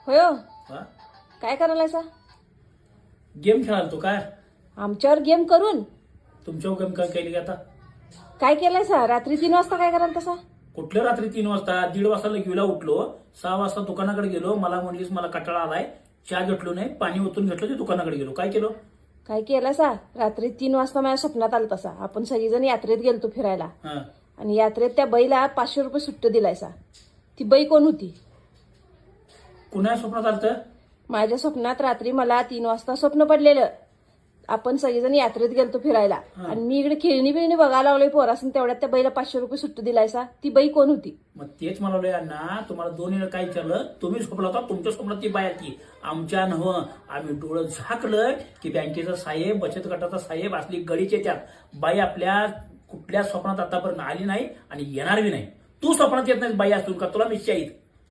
होय हो. हा? काय करायला सा? गेम खेळाल तो काय? आमच्यावर गेम करून तुमच्यावर गेम काय केली आता? काय केलंय सा? रात्री 3 वाजता काय कराल तसा? कुठल्या रात्री 3 वाजता? 1:30 वाजता लगीला उठलो, 6 वाजता दुकानाकडे गेलो. मला म्हणलीस मला कटाळा आलाय, चहा घेतलो नाही, पाणी ओतून घेतलं, ते दुकानाकडे गेलो. काय केलं? काय केलं सा? रात्री 3 वाजता माझ्या स्वप्नात आलं तसा. आपण सगळीजण यात्रेत गेलतो फिरायला हा. आणि यात्रेत त्या बाईला 500 रुपये सुट्ट दिलायसा. ती बाई कोण होती? कुणा स्वप्नात आलतं? माझ्या स्वप्नात रात्री मला 3 वाजता स्वप्न पडलेलं. आपण सगळेजण यात्रेत गेलतो फिरायला आणि मी इकडे खेळणी बिळणी बघायला लागलोय पोरासून, तेवढ्यात त्या बाईला 500 रुपये सुट्ट दिलायसा. ती बाई कोण होती? मग तेच म्हणालोय अण्णा, तुम्हाला 2 वेळा काय विचारलं? तुम्ही स्वप्नात होता, तुमच्या स्वप्नात ती बाय आली. आमच्या नव्ह. आम्ही डोळं झाकलं की बँकेचा साहेब, बचत गटाचा साहेब असली गडीचे त्यात बाई आपल्या कुठल्या स्वप्नात आतापर्यंत आली नाही आणि येणार बी नाही. तू स्वप्नात येत नाही बाई असून का? तुला निश्चय आहेत.